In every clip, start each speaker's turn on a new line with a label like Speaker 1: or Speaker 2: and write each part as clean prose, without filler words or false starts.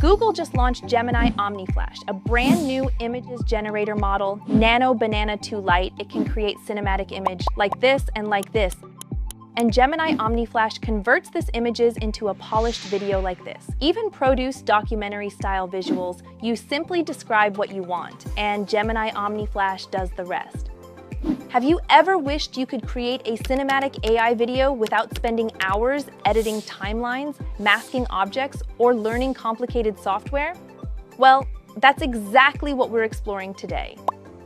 Speaker 1: Google just launched Gemini Omni Flash, a brand new images generator model, Nano Banana 2 Lite. It can create cinematic image like this and like this. And Gemini Omni Flash converts this images into a polished video like this. Even produce documentary-style visuals, you simply describe what you want, and Gemini Omni Flash does the rest. Have you ever wished you could create a cinematic AI video without spending hours editing timelines, masking objects, or learning complicated software? Well, that's exactly what we're exploring today.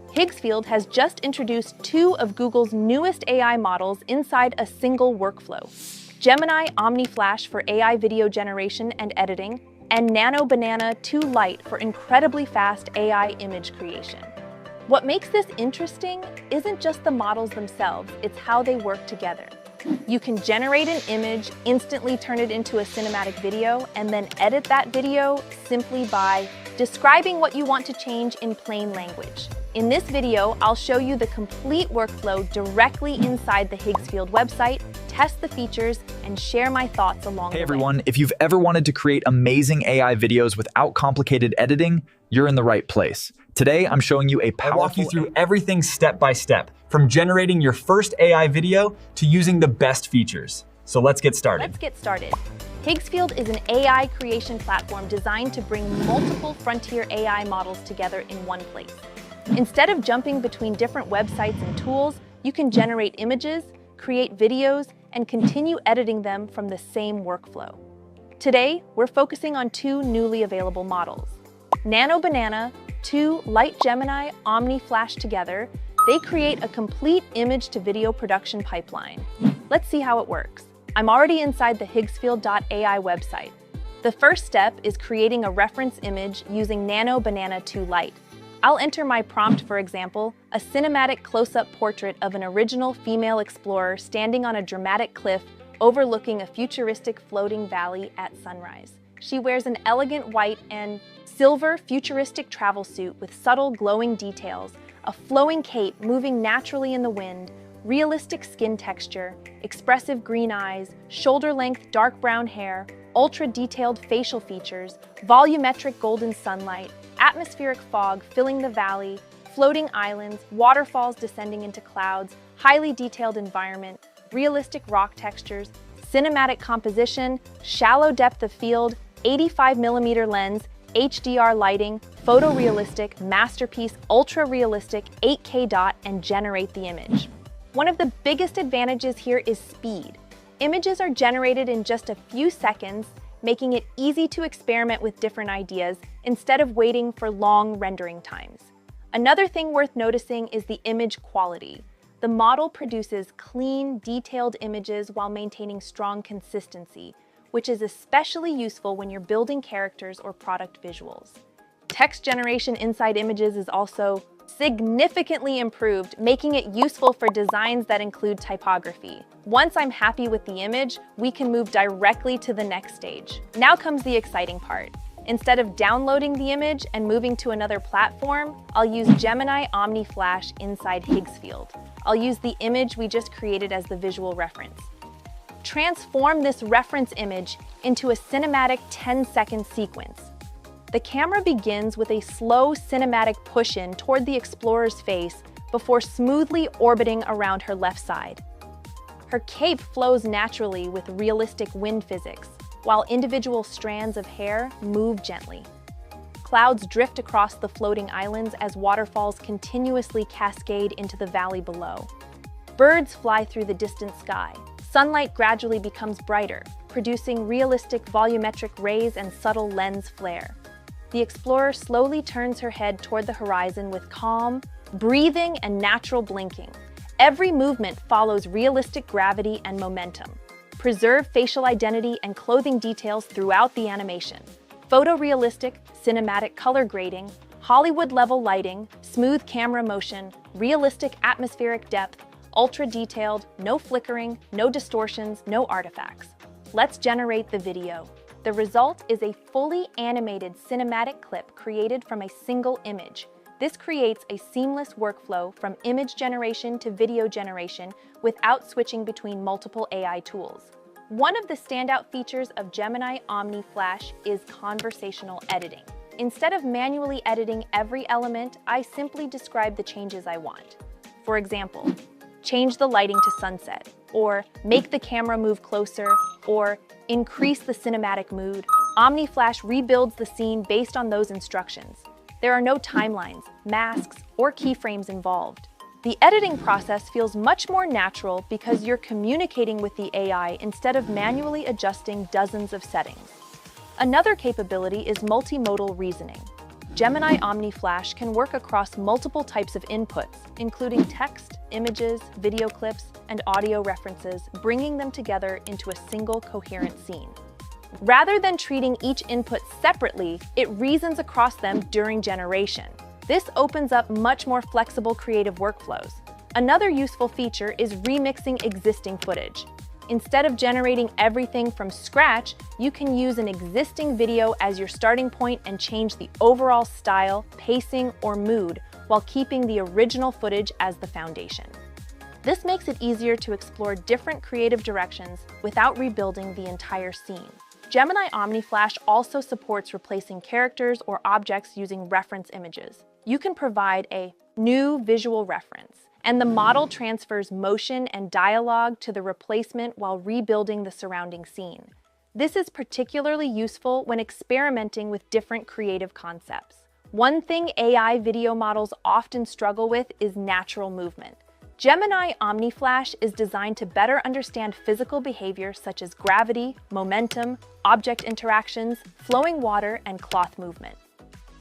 Speaker 1: Higgsfield has just introduced two of Google's newest AI models inside a single workflow: Gemini Omni Flash for AI video generation and editing, and Nano Banana 2 Lite for incredibly fast AI image creation. What makes this interesting isn't just the models themselves, it's how they work together. You can generate an image, instantly turn it into a cinematic video, and then edit that video simply by describing what you want to change in plain language. In this video, I'll show you the complete workflow directly inside the Higgsfield website, test the features, and share my thoughts along the way.
Speaker 2: Hey everyone, if you've ever wanted to create amazing AI videos without complicated editing, you're in the right place. Today, I'm showing you a powerful...
Speaker 3: I'll walk you through everything step by step, from generating your first AI video to using the best features. So let's get started.
Speaker 1: Higgsfield is an AI creation platform designed to bring multiple frontier AI models together in one place. Instead of jumping between different websites and tools, you can generate images, create videos, and continue editing them from the same workflow. Today, we're focusing on two newly available models. Nano Banana 2 Lite Gemini Omni Flash together, they create a complete image-to-video production pipeline. Let's see how it works. I'm already inside the Higgsfield.ai website. The first step is creating a reference image using Nano Banana 2 Lite. I'll enter my prompt, for example, a cinematic close-up portrait of an original female explorer standing on a dramatic cliff overlooking a futuristic floating valley at sunrise. She wears an elegant white and silver futuristic travel suit with subtle glowing details, a flowing cape moving naturally in the wind, realistic skin texture, expressive green eyes, shoulder-length dark brown hair, ultra-detailed facial features, volumetric golden sunlight, atmospheric fog filling the valley, floating islands, waterfalls descending into clouds, highly detailed environment, realistic rock textures, cinematic composition, shallow depth of field, 85mm lens, HDR lighting, photorealistic, masterpiece, ultra-realistic, 8K dot, and generate the image. One of the biggest advantages here is speed. Images are generated in just a few seconds, making it easy to experiment with different ideas instead of waiting for long rendering times. Another thing worth noticing is the image quality. The model produces clean, detailed images while maintaining strong consistency, which is especially useful when you're building characters or product visuals. Text generation inside images is also significantly improved, making it useful for designs that include typography. Once I'm happy with the image, we can move directly to the next stage. Now comes the exciting part. Instead of downloading the image and moving to another platform, I'll use Gemini Omni Flash inside Higgsfield. I'll use the image we just created as the visual reference. Transform this reference image into a cinematic 10-second sequence. The camera begins with a slow cinematic push-in toward the explorer's face before smoothly orbiting around her left side. Her cape flows naturally with realistic wind physics, while individual strands of hair move gently. Clouds drift across the floating islands as waterfalls continuously cascade into the valley below. Birds fly through the distant sky. Sunlight gradually becomes brighter, producing realistic volumetric rays and subtle lens flare. The explorer slowly turns her head toward the horizon with calm, breathing, and natural blinking. Every movement follows realistic gravity and momentum. Preserve facial identity and clothing details throughout the animation. Photorealistic, cinematic color grading, Hollywood-level lighting, smooth camera motion, realistic atmospheric depth, ultra-detailed, no flickering, no distortions, no artifacts. Let's generate the video. The result is a fully animated cinematic clip created from a single image. This creates a seamless workflow from image generation to video generation without switching between multiple AI tools. One of the standout features of Gemini Omni Flash is conversational editing. Instead of manually editing every element, I simply describe the changes I want. For example, change the lighting to sunset, or make the camera move closer, or increase the cinematic mood. Omni Flash rebuilds the scene based on those instructions. There are no timelines, masks, or keyframes involved. The editing process feels much more natural because you're communicating with the AI instead of manually adjusting dozens of settings. Another capability is multimodal reasoning. Gemini Omni Flash can work across multiple types of inputs, including text, images, video clips, and audio references, bringing them together into a single coherent scene. Rather than treating each input separately, it reasons across them during generation. This opens up much more flexible creative workflows. Another useful feature is remixing existing footage. Instead of generating everything from scratch, you can use an existing video as your starting point and change the overall style, pacing, or mood while keeping the original footage as the foundation. This makes it easier to explore different creative directions without rebuilding the entire scene. Gemini Omni Flash also supports replacing characters or objects using reference images. You can provide a new visual reference, and the model transfers motion and dialogue to the replacement while rebuilding the surrounding scene. This is particularly useful when experimenting with different creative concepts. One thing AI video models often struggle with is natural movement. Gemini Omni Flash is designed to better understand physical behavior such as gravity, momentum, object interactions, flowing water, and cloth movement.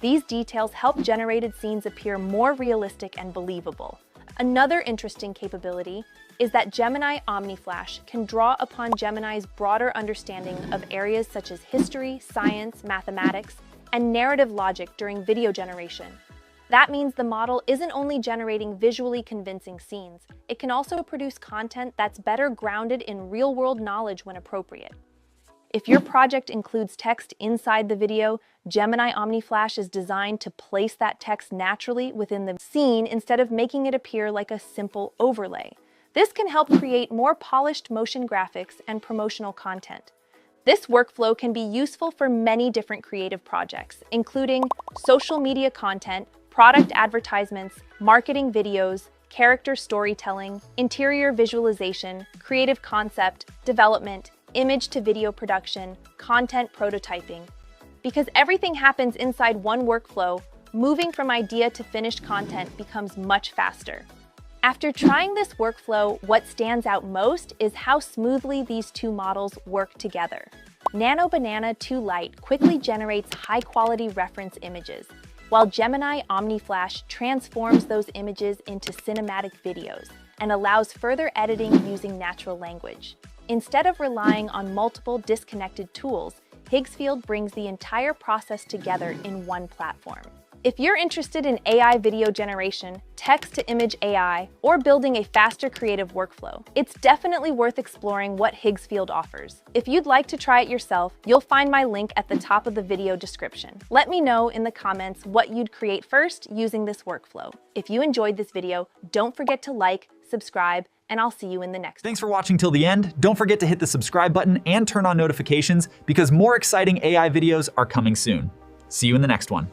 Speaker 1: These details help generated scenes appear more realistic and believable. Another interesting capability is that Gemini Omni Flash can draw upon Gemini's broader understanding of areas such as history, science, mathematics, and narrative logic during video generation. That means the model isn't only generating visually convincing scenes, it can also produce content that's better grounded in real-world knowledge when appropriate. If your project includes text inside the video, Gemini Omni Flash is designed to place that text naturally within the scene instead of making it appear like a simple overlay. This can help create more polished motion graphics and promotional content. This workflow can be useful for many different creative projects, including social media content, product advertisements, marketing videos, character storytelling, interior visualization, creative concept, development, image-to-video production, content prototyping. Because everything happens inside one workflow, moving from idea to finished content becomes much faster. After trying this workflow, what stands out most is how smoothly these two models work together. Nano Banana 2 Lite quickly generates high-quality reference images, while Gemini Omni Flash transforms those images into cinematic videos and allows further editing using natural language. Instead of relying on multiple disconnected tools, Higgsfield brings the entire process together in one platform. If you're interested in AI video generation, text-to-image AI, or building a faster creative workflow, it's definitely worth exploring what Higgsfield offers. If you'd like to try it yourself, you'll find my link at the top of the video description. Let me know in the comments what you'd create first using this workflow. If you enjoyed this video, don't forget to like, subscribe, and I'll see you in the next one.
Speaker 2: Thanks for watching till the end. Don't forget to hit the subscribe button and turn on notifications because more exciting AI videos are coming soon. See you in the next one.